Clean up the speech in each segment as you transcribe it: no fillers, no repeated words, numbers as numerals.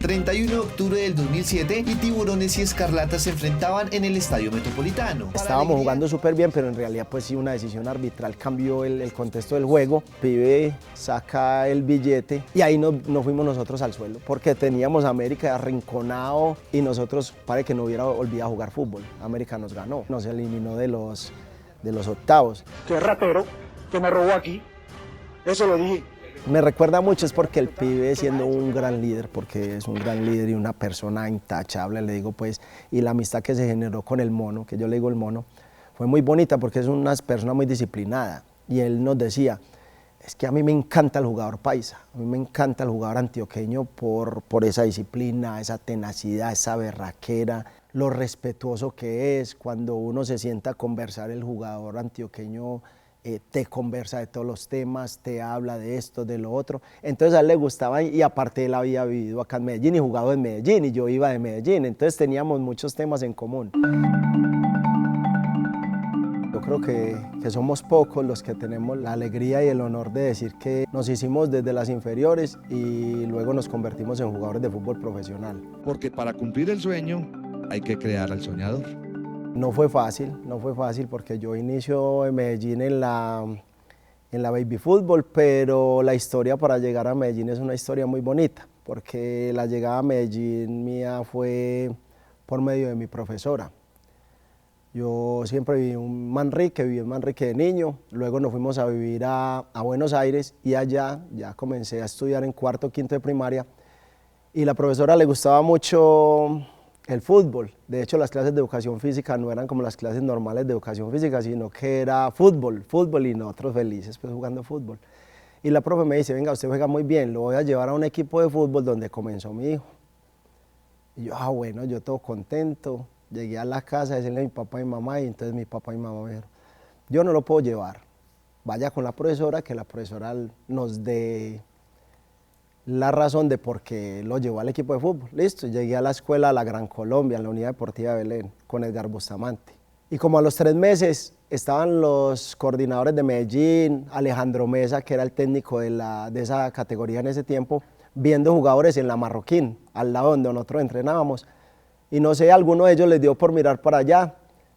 31 de octubre del 2007 y Tiburones y Escarlatas se enfrentaban en el Estadio Metropolitano. Estábamos jugando súper bien, pero en realidad pues sí una decisión arbitral cambió el contexto del juego. Pibe saca el billete y ahí nos fuimos nosotros al suelo, porque teníamos a América arrinconado y nosotros parece que no hubiera olvidado jugar fútbol. América nos ganó, nos eliminó de los octavos. Qué ratero que me robó aquí, eso lo dije. Me recuerda mucho es porque el pibe siendo un gran líder, porque es un gran líder y una persona intachable, le digo pues, y la amistad que se generó con el mono, que yo le digo el mono, fue muy bonita porque es una persona muy disciplinada y él nos decía, es que a mí me encanta el jugador paisa, a mí me encanta el jugador antioqueño por esa disciplina, esa tenacidad, esa berraquera, lo respetuoso que es cuando uno se sienta a conversar el jugador antioqueño. Te conversa de todos los temas, te habla de esto, de lo otro. Entonces a él le gustaba y aparte él había vivido acá en Medellín y jugado en Medellín y yo iba de Medellín, entonces teníamos muchos temas en común. Yo creo que somos pocos los que tenemos la alegría y el honor de decir que nos hicimos desde las inferiores y luego nos convertimos en jugadores de fútbol profesional. Porque para cumplir el sueño hay que crear al soñador. No fue fácil porque yo inicio en Medellín en la baby fútbol, pero la historia para llegar a Medellín es una historia muy bonita, porque la llegada a Medellín mía fue por medio de mi profesora. Yo siempre viví en Manrique de niño, luego nos fuimos a vivir a Buenos Aires y allá ya comencé a estudiar en cuarto, quinto de primaria y la profesora le gustaba mucho el fútbol. De hecho, las clases de educación física no eran como las clases normales de educación física, sino que era fútbol y nosotros felices pues jugando fútbol. Y la profe me dice, venga, usted juega muy bien, lo voy a llevar a un equipo de fútbol donde comenzó mi hijo. Y yo, bueno, yo todo contento, llegué a la casa a decirle a mi papá y mamá, y entonces mi papá y mamá me dijeron, yo no lo puedo llevar, vaya con la profesora, que la profesora nos dé la razón de por qué lo llevó al equipo de fútbol. Listo, llegué a la escuela, a la Gran Colombia, en la Unidad Deportiva de Belén, con Edgar Bustamante. Y como a los 3 meses estaban los coordinadores de Medellín, Alejandro Mesa, que era el técnico de esa categoría en ese tiempo, viendo jugadores en la Marroquín, al lado donde nosotros entrenábamos. Y no sé, alguno de ellos les dio por mirar para allá,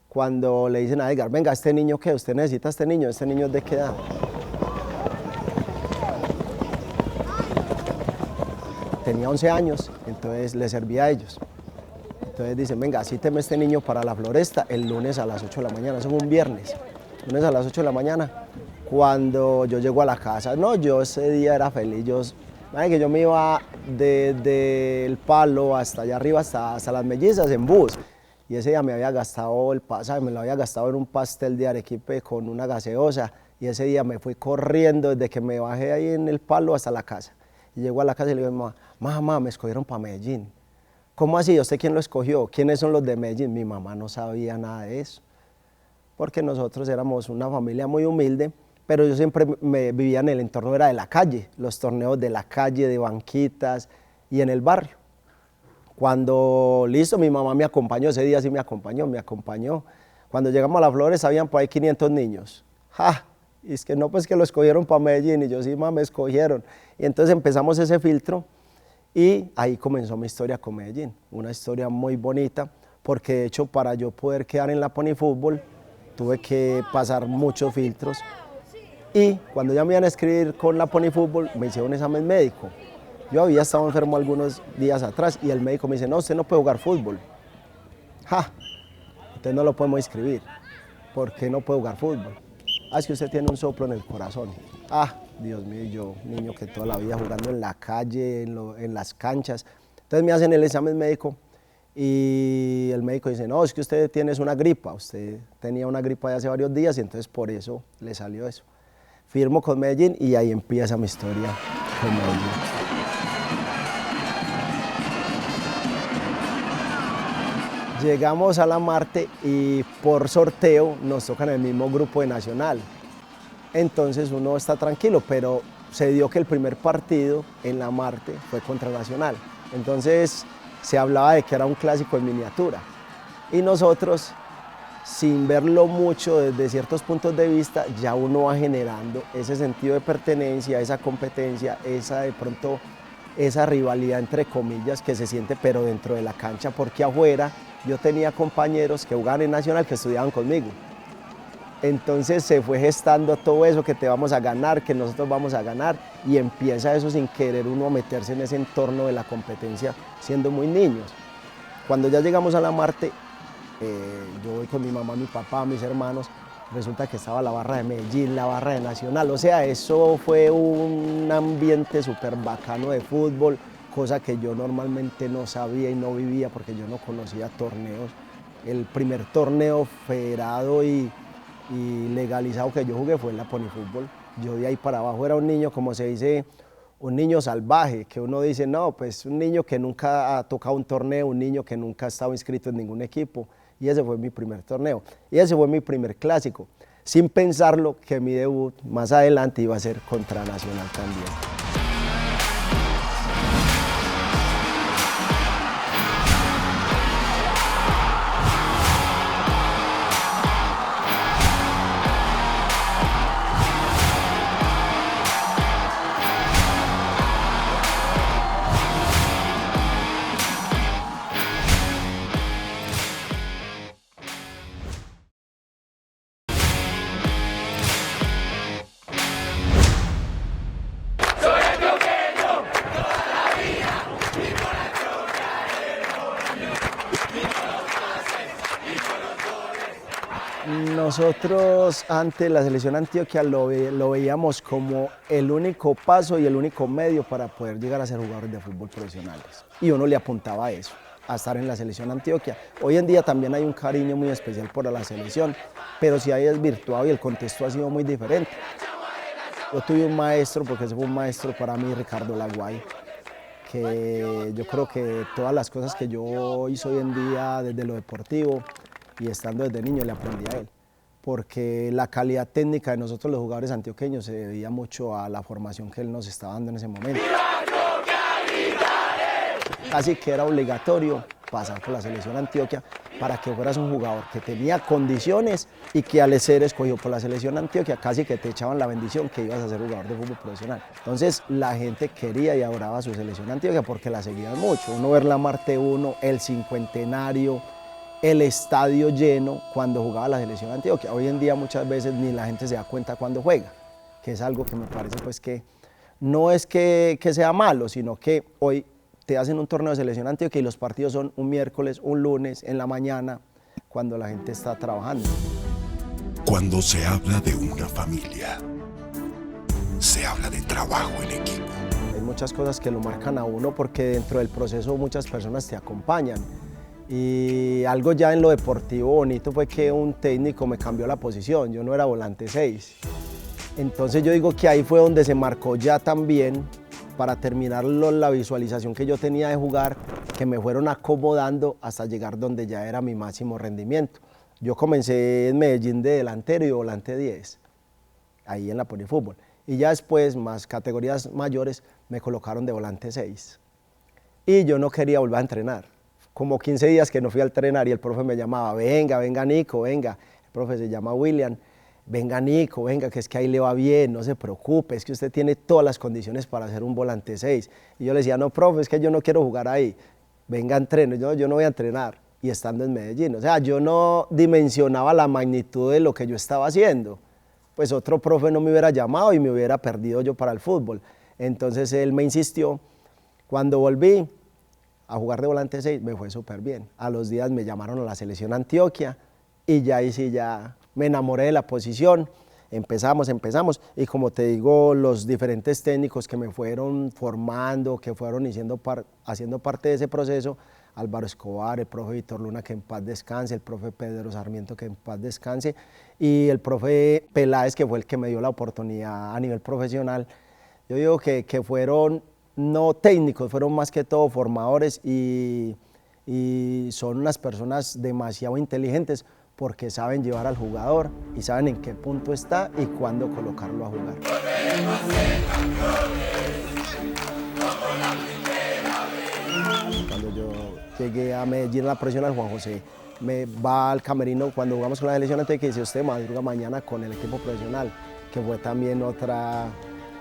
cuando le dicen a Edgar, venga, ¿este niño qué? ¿Usted necesita a este niño? ¿Este niño es de qué edad? Tenía 11 años, entonces le servía a ellos. Entonces dicen, venga, cíteme este niño para la Floresta el lunes a las 8 de la mañana, eso fue un viernes, lunes a las 8 de la mañana. Cuando yo llego a la casa, no, yo ese día era feliz, que yo me iba desde el Palo hasta allá arriba, hasta las Mellizas en bus. Y ese día me había gastado el pasaje, me lo había gastado en un pastel de arequipe con una gaseosa. Y ese día me fui corriendo desde que me bajé ahí en el Palo hasta la casa. Y llego a la casa y le digo, mamá, me escogieron para Medellín. ¿Cómo así? ¿Usted quién lo escogió? ¿Quiénes son los de Medellín? Mi mamá no sabía nada de eso, porque nosotros éramos una familia muy humilde, pero yo siempre vivía en el entorno era de la calle, los torneos de la calle, de banquitas y en el barrio. Cuando, listo, mi mamá me acompañó, ese día sí me acompañó. Cuando llegamos a Las Flores habían por ahí 500 niños. ¡Ja! Y es que no, pues que lo escogieron para Medellín, y yo sí, mamá, me escogieron. Y entonces empezamos ese filtro y ahí comenzó mi historia con Medellín, una historia muy bonita, porque de hecho para yo poder quedar en la Pony Fútbol tuve que pasar muchos filtros y cuando ya me iban a escribir con la Pony Fútbol me hicieron un examen médico. Yo había estado enfermo algunos días atrás y el médico me dice, no, usted no puede jugar fútbol. ¡Ja! Entonces no lo podemos inscribir. ¿Por qué no puede jugar fútbol? Es que usted tiene un soplo en el corazón. Dios mío, yo, niño que toda la vida jugando en la calle, en las canchas. Entonces me hacen el examen médico y el médico dice, no, es que usted tiene una gripa, usted tenía una gripa de hace varios días y entonces por eso le salió eso. Firmo con Medellín y ahí empieza mi historia con Medellín. Llegamos a la Marte y por sorteo nos tocan el mismo grupo de Nacional. Entonces uno está tranquilo, pero se dio que el primer partido en la Marte fue contra Nacional. Entonces se hablaba de que era un clásico en miniatura. Y nosotros, sin verlo mucho desde ciertos puntos de vista, ya uno va generando ese sentido de pertenencia, esa competencia, esa de pronto esa rivalidad entre comillas que se siente pero dentro de la cancha, porque afuera yo tenía compañeros que jugaban en Nacional que estudiaban conmigo. Entonces se fue gestando todo eso, que te vamos a ganar, que nosotros vamos a ganar, y empieza eso sin querer uno a meterse en ese entorno de la competencia siendo muy niños. Cuando ya llegamos a la Marte, yo voy con mi mamá, mi papá, mis hermanos, resulta que estaba la barra de Medellín, la barra de Nacional, o sea, eso fue un ambiente súper bacano de fútbol, cosa que yo normalmente no sabía y no vivía porque yo no conocía torneos. El primer torneo federado y legalizado que yo jugué fue en la Ponifútbol. Yo de ahí para abajo era un niño, como se dice, un niño salvaje, que uno dice, no, pues un niño que nunca ha tocado un torneo, un niño que nunca ha estado inscrito en ningún equipo, y ese fue mi primer torneo, y ese fue mi primer clásico, sin pensarlo que mi debut más adelante iba a ser contra Nacional también. Nosotros antes la selección Antioquia lo veíamos como el único paso y el único medio para poder llegar a ser jugadores de fútbol profesionales. Y uno le apuntaba a eso, a estar en la selección Antioquia. Hoy en día también hay un cariño muy especial por la selección, pero sí hay desvirtuado y el contexto ha sido muy diferente. Yo tuve un maestro, porque ese fue un maestro para mí, Ricardo Laguay, que yo creo que todas las cosas que yo hice hoy en día desde lo deportivo y estando desde niño le aprendí a él, porque la calidad técnica de nosotros los jugadores antioqueños se debía mucho a la formación que él nos estaba dando en ese momento. Así que era obligatorio pasar por la selección Antioquia para que fueras un jugador que tenía condiciones y que al ser escogido por la selección Antioquia casi que te echaban la bendición que ibas a ser jugador de fútbol profesional. Entonces la gente quería y adoraba a su selección Antioquia porque la seguían mucho. Uno ver la Marte 1, el cincuentenario, el estadio lleno cuando jugaba la selección Antioquia. Hoy en día muchas veces ni la gente se da cuenta cuando juega, que es algo que me parece pues que no es que sea malo, sino que hoy te hacen un torneo de selección Antioquia y los partidos son un miércoles, un lunes, en la mañana, cuando la gente está trabajando. Cuando se habla de una familia, se habla de trabajo en equipo. Hay muchas cosas que lo marcan a uno porque dentro del proceso muchas personas te acompañan. Y algo ya en lo deportivo bonito fue que un técnico me cambió la posición, yo no era volante 6. Entonces yo digo que ahí fue donde se marcó ya también, para terminar la visualización que yo tenía de jugar, que me fueron acomodando hasta llegar donde ya era mi máximo rendimiento. Yo comencé en Medellín de delantero y volante 10, ahí en la Ponifútbol. Y ya después, más categorías mayores, me colocaron de volante 6. Y yo no quería volver a entrenar. Como 15 días que no fui a entrenar y el profe me llamaba, venga, venga Nico, venga. El profe se llama William, venga Nico, venga, que es que ahí le va bien, no se preocupe, es que usted tiene todas las condiciones para ser un volante 6. Y yo le decía, no profe, es que yo no quiero jugar ahí, venga entreno, yo no voy a entrenar. Y estando en Medellín, o sea, yo no dimensionaba la magnitud de lo que yo estaba haciendo. Pues otro profe no me hubiera llamado y me hubiera perdido yo para el fútbol. Entonces él me insistió, cuando volví a jugar de volante 6 me fue súper bien. A los días me llamaron a la selección Antioquia y ya ahí sí ya me enamoré de la posición, empezamos y como te digo, los diferentes técnicos que me fueron formando, que fueron haciendo parte de ese proceso, Álvaro Escobar, el profe Víctor Luna, que en paz descanse, el profe Pedro Sarmiento, que en paz descanse, y el profe Peláez, que fue el que me dio la oportunidad a nivel profesional. Yo digo que fueron no técnicos, fueron más que todo formadores y son unas personas demasiado inteligentes porque saben llevar al jugador y saben en qué punto está y cuándo colocarlo a jugar. Cuando yo llegué a Medellín a la profesional, Juan José me va al camerino cuando jugamos con la selección Antioquia y dice, usted madruga mañana con el equipo profesional, que fue también otra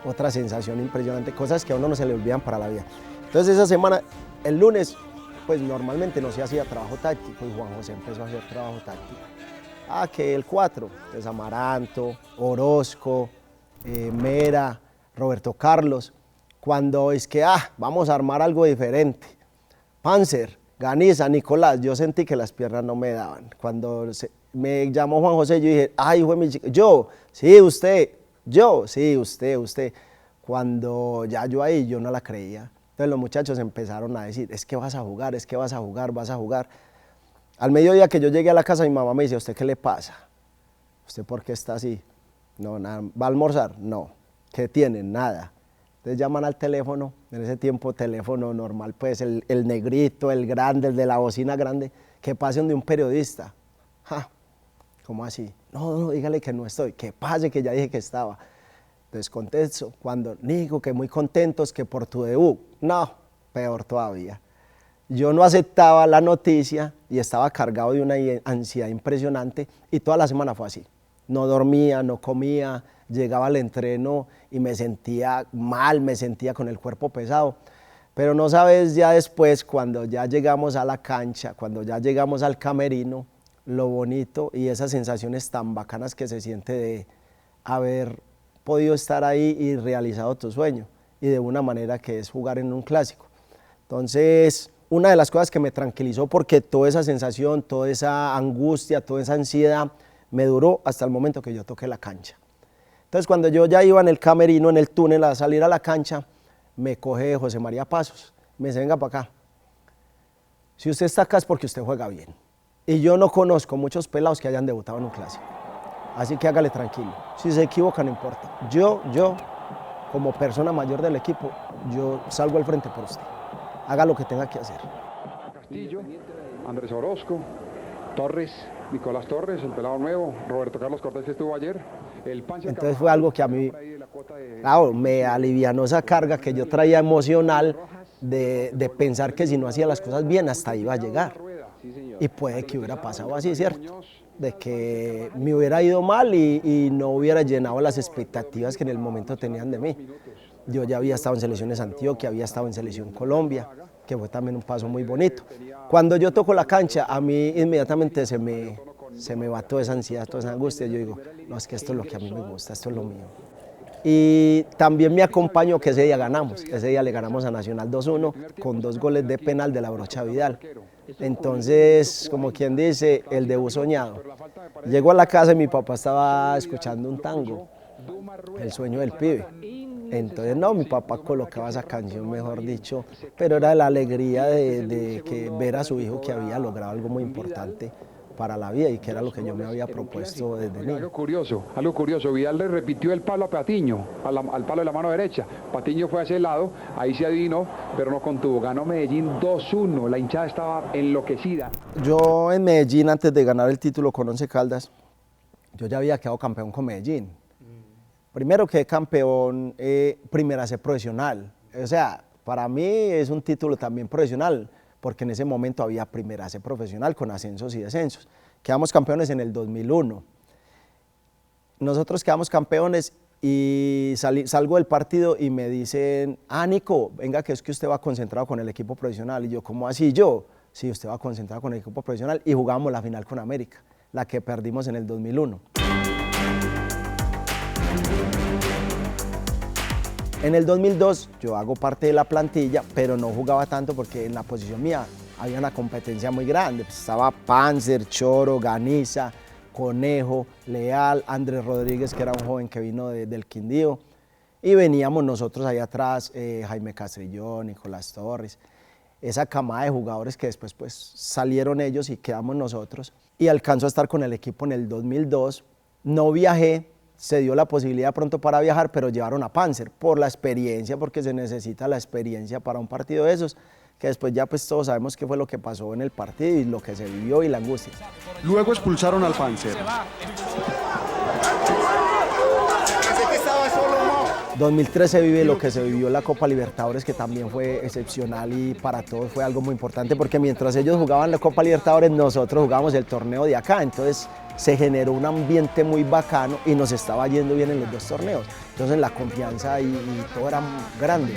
otra sensación impresionante, cosas que a uno no se le olvidan para la vida. Entonces esa semana, el lunes, pues normalmente no se hacía trabajo táctico y Juan José empezó a hacer trabajo táctico. Que el 4, pues Amaranto, Orozco, Mera, Roberto Carlos, cuando es que vamos a armar algo diferente. Panzer, Ganiza, Nicolás, yo sentí que las piernas no me daban. Cuando me llamó Juan José, yo dije, fue mi chico. Yo, sí, usted, yo, sí, usted. Cuando ya yo ahí, yo no la creía. Entonces los muchachos empezaron a decir, es que vas a jugar, vas a jugar. Al mediodía que yo llegué a la casa, mi mamá me dice, ¿a usted qué le pasa? ¿Usted por qué está así? No, nada. ¿Va a almorzar? No. ¿Qué tiene? Nada. Entonces llaman al teléfono, en ese tiempo teléfono normal, pues el negrito, el grande, el de la bocina grande, que pase donde un periodista. ¿Cómo así? No, dígale que no estoy, que pase, que ya dije que estaba. Entonces contesto, cuando digo que muy contentos que por tu debut, no, peor todavía. Yo no aceptaba la noticia y estaba cargado de una ansiedad impresionante y toda la semana fue así. No dormía, no comía, llegaba al entreno y me sentía mal, me sentía con el cuerpo pesado. Pero no sabes ya después, cuando ya llegamos a la cancha, cuando ya llegamos al camerino, lo bonito y esas sensaciones tan bacanas que se siente de haber podido estar ahí y realizado tu sueño y de una manera que es jugar en un clásico. Entonces, una de las cosas que me tranquilizó, porque toda esa sensación, toda esa angustia, toda esa ansiedad me duró hasta el momento que yo toqué la cancha. Entonces, cuando yo ya iba en el camerino, en el túnel, a salir a la cancha, me coge José María Pasos, me dice, venga para acá. Si usted está acá es porque usted juega bien. Y yo no conozco muchos pelados que hayan debutado en un clásico. Así que hágale tranquilo. Si se equivoca, no importa. Yo, como persona mayor del equipo, yo salgo al frente por usted. Haga lo que tenga que hacer. Castillo, Andrés Orozco, Torres, Nicolás Torres, el pelado nuevo, Roberto Carlos Cortés que estuvo ayer. Entonces fue algo que a mí, claro, me alivianó esa carga que yo traía emocional de pensar que si no hacía las cosas bien, hasta iba a llegar. Y puede que hubiera pasado así, ¿cierto? De que me hubiera ido mal y no hubiera llenado las expectativas que en el momento tenían de mí. Yo ya había estado en Selecciones Antioquia, había estado en Selección Colombia, que fue también un paso muy bonito. Cuando yo toco la cancha, a mí inmediatamente se me va toda esa ansiedad, toda esa angustia. Yo digo, no, es que esto es lo que a mí me gusta, esto es lo mío. Y también me acompañó que ese día ganamos. Ese día le ganamos a Nacional 2-1 con 2 goles de penal de la Brocha Vidal. Entonces, como quien dice, el debut soñado. Llego a la casa y mi papá estaba escuchando un tango, El sueño del pibe. Entonces, no, mi papá colocaba esa canción, mejor dicho, pero era la alegría de que ver a su hijo que había logrado algo muy importante para la vida y que era lo que yo me había propuesto desde niño. Algo curioso, Vidal le repitió el palo a Patiño, al palo de la mano derecha. Patiño fue a ese lado, ahí se adivinó, pero no contuvo. Ganó Medellín 2-1, la hinchada estaba enloquecida. Yo en Medellín, antes de ganar el título con Once Caldas, yo ya había quedado campeón con Medellín. Primero quedé campeón Primera C profesional, o sea, para mí es un título también profesional, porque en ese momento había Primera C profesional con ascensos y descensos. Quedamos campeones en el 2001. Nosotros quedamos campeones y salgo del partido y me dicen, Nico, venga que es que usted va concentrado con el equipo profesional. Y yo, ¿cómo así yo? Sí, usted va concentrado con el equipo profesional y jugamos la final con América, la que perdimos en el 2001. En el 2002 yo hago parte de la plantilla, pero no jugaba tanto porque en la posición mía había una competencia muy grande. Pues estaba Panzer, Choro, Ganiza, Conejo, Leal, Andrés Rodríguez, que era un joven que vino del Quindío. Y veníamos nosotros ahí atrás, Jaime Castrillón, Nicolás Torres, esa camada de jugadores que después pues, salieron ellos y quedamos nosotros. Y alcanzo a estar con el equipo en el 2002. No viajé. Se dio la posibilidad pronto para viajar, pero llevaron a Panzer por la experiencia, porque se necesita la experiencia para un partido de esos, que después ya pues todos sabemos qué fue lo que pasó en el partido y lo que se vivió y la angustia. Luego expulsaron al Panzer. 2013 vive lo que se vivió en la Copa Libertadores, que también fue excepcional y para todos fue algo muy importante, porque mientras ellos jugaban la Copa Libertadores, nosotros jugábamos el torneo de acá, entonces se generó un ambiente muy bacano y nos estaba yendo bien en los dos torneos. Entonces la confianza y todo era grande.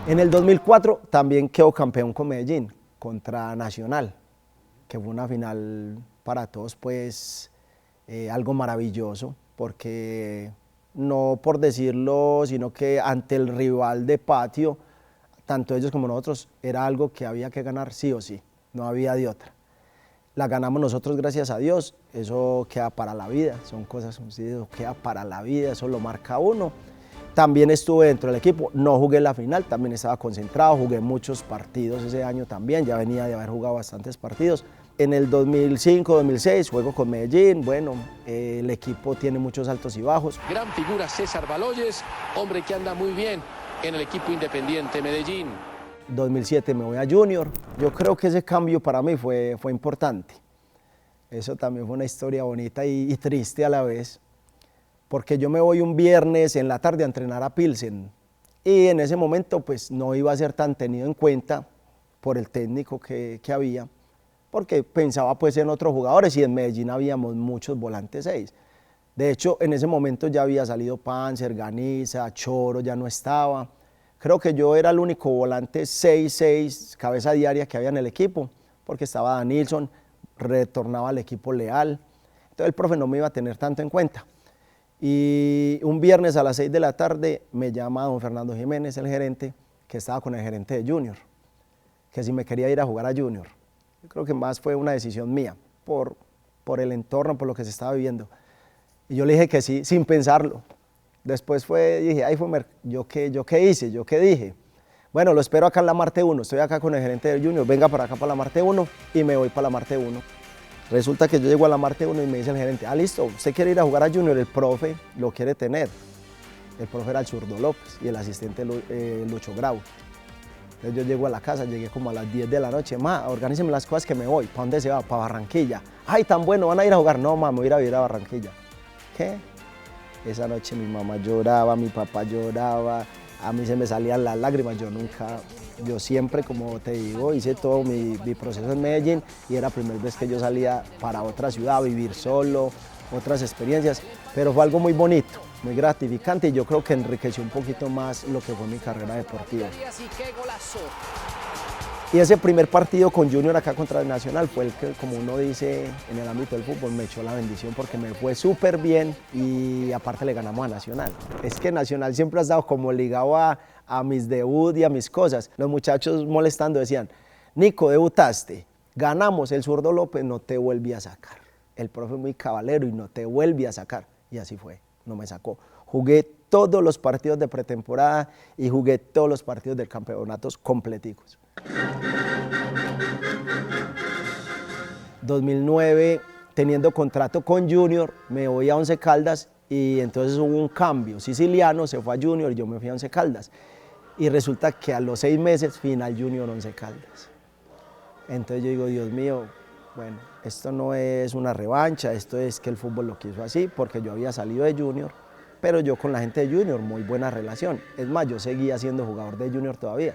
En el 2004 también quedó campeón con Medellín contra Nacional, que fue una final para todos pues algo maravilloso, porque no por decirlo, sino que ante el rival de patio, tanto ellos como nosotros, era algo que había que ganar sí o sí, no había de otra. La ganamos nosotros gracias a Dios, eso queda para la vida, son cosas, eso queda para la vida, eso lo marca uno. También estuve dentro del equipo, no jugué la final, también estaba concentrado, jugué muchos partidos ese año también, ya venía de haber jugado bastantes partidos. En el 2005-2006 juego con Medellín, bueno, el equipo tiene muchos altos y bajos. Gran figura César Baloyes, hombre que anda muy bien en el equipo Independiente Medellín. 2007 me voy a Junior, yo creo que ese cambio para mí fue importante. Eso también fue una historia bonita y triste a la vez, porque yo me voy un viernes en la tarde a entrenar a Pilsen y en ese momento pues no iba a ser tan tenido en cuenta por el técnico que había, porque pensaba pues en otros jugadores y en Medellín habíamos muchos volantes 6. De hecho, en ese momento ya había salido Panzer, Ganiza, Choro, ya no estaba. Creo que yo era el único volante 6-6, cabeza diaria que había en el equipo, porque estaba Danilson, retornaba al equipo Leal. Entonces el profe no me iba a tener tanto en cuenta. Y un viernes a las 6 de la tarde me llama don Fernando Jiménez, el gerente, que estaba con el gerente de Junior, que si me quería ir a jugar a Junior. Yo creo que más fue una decisión mía, por el entorno, por lo que se estaba viviendo. Y yo le dije que sí, sin pensarlo. Después dije, ay, ¿yo qué hice? ¿Yo qué dije? Bueno, lo espero acá en la Marte 1, estoy acá con el gerente del Junior, venga para acá para la Marte 1 y me voy para la Marte 1. Resulta que yo llego a la Marte 1 y me dice el gerente, listo, usted quiere ir a jugar a Junior, el profe lo quiere tener. El profe era el Zurdo López y el asistente Lucho Grau. Entonces yo llego a la casa, llegué como a las 10 de la noche, organíceme las cosas que me voy. ¿Para dónde se va? Para Barranquilla. Ay, tan bueno, ¿van a ir a jugar? No, me voy a ir a vivir a Barranquilla. ¿Qué? Esa noche mi mamá lloraba, mi papá lloraba, a mí se me salían las lágrimas, yo siempre, como te digo, hice todo mi proceso en Medellín y era la primera vez que yo salía para otra ciudad a vivir solo, otras experiencias, pero fue algo muy bonito, muy gratificante y yo creo que enriqueció un poquito más lo que fue mi carrera deportiva. Y ese primer partido con Junior acá contra el Nacional fue el que, como uno dice en el ámbito del fútbol, me echó la bendición porque me fue súper bien y aparte le ganamos a Nacional. Es que Nacional siempre ha estado como ligado a mis debut y a mis cosas. Los muchachos molestando decían, Nico, debutaste, ganamos, el Zurdo López no te vuelve a sacar. El profe muy cabalero y no te vuelve a sacar. Y así fue, no me sacó. Jugué todos los partidos de pretemporada y jugué todos los partidos del campeonato completicos. 2009, teniendo contrato con Junior, me voy a Once Caldas y entonces hubo un cambio. Siciliano se fue a Junior y yo me fui a Once Caldas. Y resulta que a los 6 meses, final Junior Once Caldas. Entonces yo digo, Dios mío, bueno, esto no es una revancha, esto es que el fútbol lo quiso así, porque yo había salido de Junior, pero yo con la gente de Junior, muy buena relación. Es más, yo seguía siendo jugador de Junior todavía.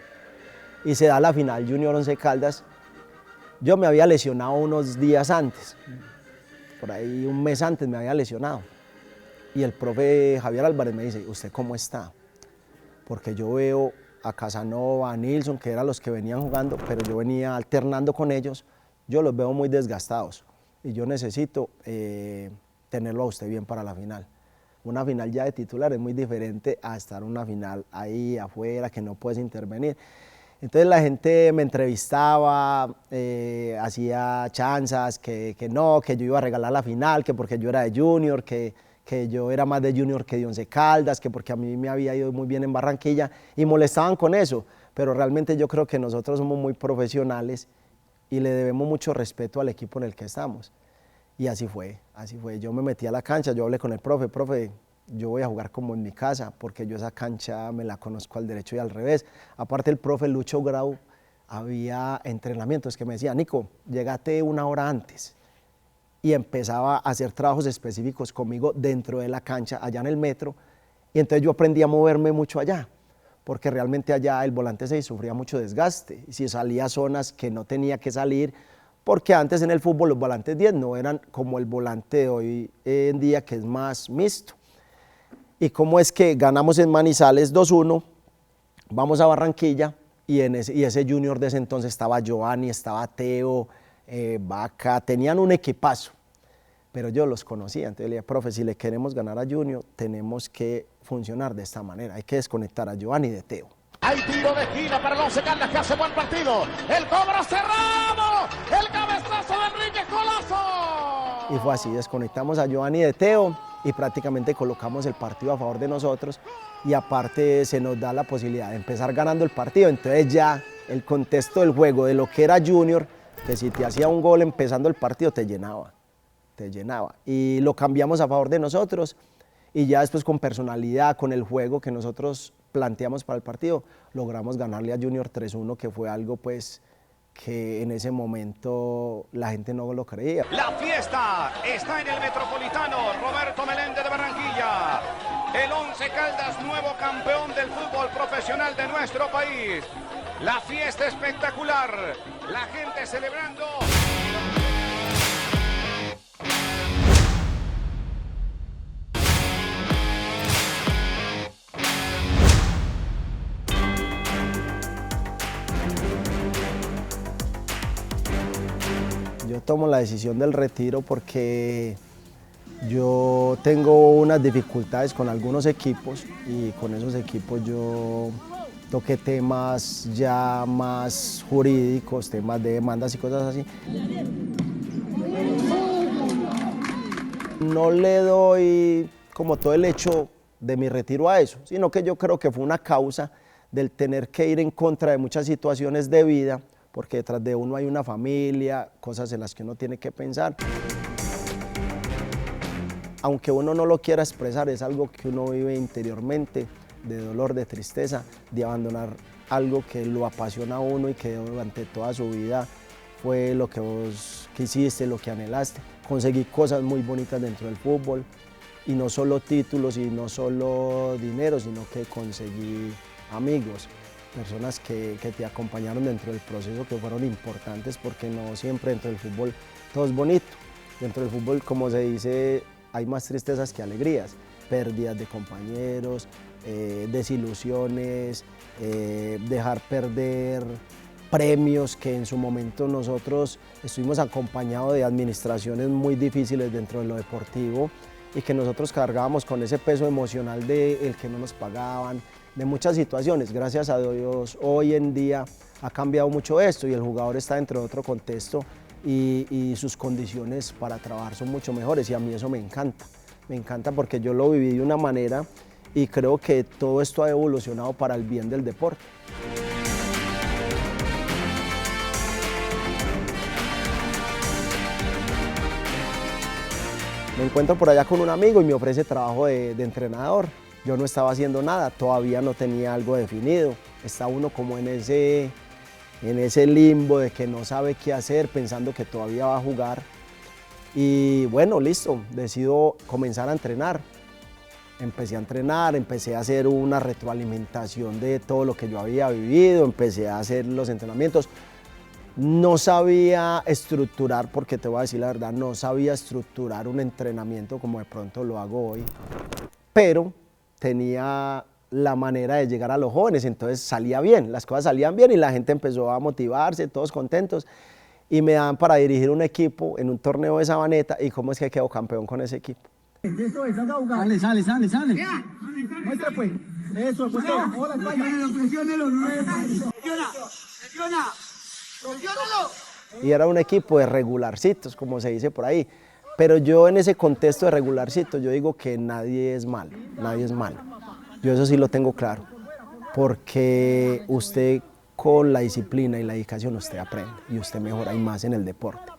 Y se da la final Junior Once Caldas. Yo me había lesionado unos días antes, por ahí un mes antes me había lesionado. Y el profe Javier Álvarez me dice, ¿usted cómo está? Porque yo veo a Casanova, a Nilsson, que eran los que venían jugando, pero yo venía alternando con ellos, yo los veo muy desgastados y yo necesito tenerlo a usted bien para la final. Una final ya de titular es muy diferente a estar una final ahí afuera, que no puedes intervenir. Entonces la gente me entrevistaba, hacía chanzas, que no, que yo iba a regalar la final, que porque yo era de Junior, que yo era más de Junior que de Once Caldas, que porque a mí me había ido muy bien en Barranquilla, y molestaban con eso, pero realmente yo creo que nosotros somos muy profesionales y le debemos mucho respeto al equipo en el que estamos. Y así fue, yo me metí a la cancha, yo hablé con el profe, yo voy a jugar como en mi casa, porque yo esa cancha me la conozco al derecho y al revés. Aparte el profe Lucho Grau, había entrenamientos que me decía, Nico, llegate 1 hora antes. Y empezaba a hacer trabajos específicos conmigo dentro de la cancha, allá en el metro, y entonces yo aprendí a moverme mucho allá, porque realmente allá el volante 6 sufría mucho desgaste, y si salía a zonas que no tenía que salir, porque antes en el fútbol los volantes 10 no eran como el volante de hoy en día, que es más mixto. Y cómo es que ganamos en Manizales 2-1, vamos a Barranquilla, y ese junior de ese entonces estaba Giovanni, estaba Teo, Vaca, tenían un equipazo, pero yo los conocía. Entonces le dije, profe, si le queremos ganar a Junior, tenemos que funcionar de esta manera, hay que desconectar a Giovanni de Teo. Hay tiro de esquina para el Once Caldas, que hace buen partido. El cobro cerrado, el cabezazo de Enrique Colazo. Y fue así, desconectamos a Giovanni de Teo y prácticamente colocamos el partido a favor de nosotros, y aparte se nos da la posibilidad de empezar ganando el partido. Entonces ya el contexto del juego, de lo que era Junior, que si te hacía un gol empezando el partido te llenaba, y lo cambiamos a favor de nosotros, y ya después con personalidad, con el juego que nosotros planteamos para el partido, logramos ganarle a Junior 3-1, que fue algo pues que en ese momento la gente no lo creía. La fiesta está en el Metropolitano Roberto Meléndez de Barranquilla. El Once Caldas, nuevo campeón del fútbol profesional de nuestro país. La fiesta espectacular, la gente celebrando. Yo tomo la decisión del retiro porque yo tengo unas dificultades con algunos equipos, y con esos equipos yo toqué temas ya más jurídicos, temas de demandas y cosas así. No le doy como todo el hecho de mi retiro a eso, sino que yo creo que fue una causa del tener que ir en contra de muchas situaciones de vida, porque detrás de uno hay una familia, cosas en las que uno tiene que pensar. Aunque uno no lo quiera expresar, es algo que uno vive interiormente, de dolor, de tristeza, de abandonar algo que lo apasiona a uno y que durante toda su vida fue lo que vos quisiste, lo que anhelaste. Conseguí cosas muy bonitas dentro del fútbol, y no solo títulos y no solo dinero, sino que conseguí amigos, personas que te acompañaron dentro del proceso, que fueron importantes, porque no siempre dentro del fútbol todo es bonito. Dentro del fútbol, como se dice, hay más tristezas que alegrías, pérdidas de compañeros, desilusiones, dejar perder premios que en su momento nosotros estuvimos acompañados de administraciones muy difíciles dentro de lo deportivo, y que nosotros cargábamos con ese peso emocional de el que no nos pagaban, de muchas situaciones. Gracias a Dios hoy en día ha cambiado mucho esto, y el jugador está dentro de otro contexto, y sus condiciones para trabajar son mucho mejores, y a mí eso me encanta porque yo lo viví de una manera, y creo que todo esto ha evolucionado para el bien del deporte. Me encuentro por allá con un amigo y me ofrece trabajo de entrenador. Yo no estaba haciendo nada, todavía no tenía algo definido. Está uno como en ese limbo de que no sabe qué hacer, pensando que todavía va a jugar. Y bueno, listo, decido comenzar a entrenar. Empecé a entrenar, empecé a hacer una retroalimentación de todo lo que yo había vivido, empecé a hacer los entrenamientos. No sabía estructurar, porque te voy a decir la verdad, no sabía estructurar un entrenamiento como de pronto lo hago hoy, pero tenía la manera de llegar a los jóvenes, entonces salía bien, las cosas salían bien y la gente empezó a motivarse, todos contentos, y me dan para dirigir un equipo en un torneo de Sabaneta. ¿Y cómo es que quedo campeón con ese equipo? Sale. Muestra pues. Eso, pues. Hola, Y era un equipo de regularcitos, como se dice por ahí. Pero yo en ese contexto de regularcitos, yo digo que nadie es malo, nadie es malo. Yo eso sí lo tengo claro, porque usted con la disciplina y la dedicación usted aprende y usted mejora, y más en el deporte.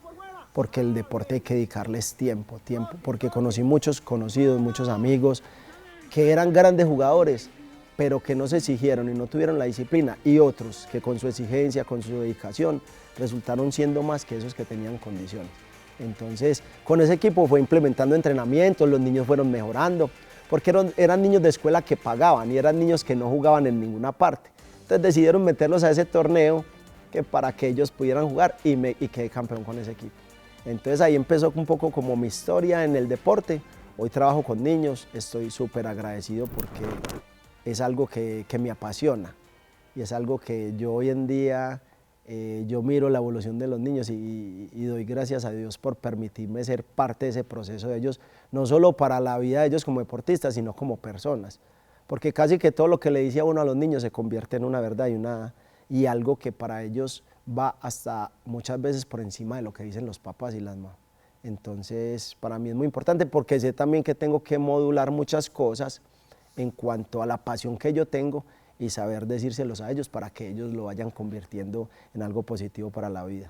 Porque el deporte hay que dedicarles tiempo, porque conocí muchos conocidos, muchos amigos que eran grandes jugadores, pero que no se exigieron y no tuvieron la disciplina, y otros que con su exigencia, con su dedicación, resultaron siendo más que esos que tenían condiciones. Entonces, con ese equipo fue implementando entrenamientos, los niños fueron mejorando, porque eran niños de escuela que pagaban y eran niños que no jugaban en ninguna parte. Entonces decidieron meterlos a ese torneo que para que ellos pudieran jugar y quedé campeón con ese equipo. Entonces ahí empezó un poco como mi historia en el deporte. Hoy trabajo con niños, estoy súper agradecido porque es algo que me apasiona y es algo que yo hoy en día yo miro la evolución de los niños y doy gracias a Dios por permitirme ser parte de ese proceso de ellos, no solo para la vida de ellos como deportistas, sino como personas, porque casi que todo lo que le dice a uno a los niños se convierte en una verdad y algo que para ellos va hasta muchas veces por encima de lo que dicen los papás y las mamás. Entonces, para mí es muy importante porque sé también que tengo que modular muchas cosas en cuanto a la pasión que yo tengo y saber decírselos a ellos para que ellos lo vayan convirtiendo en algo positivo para la vida.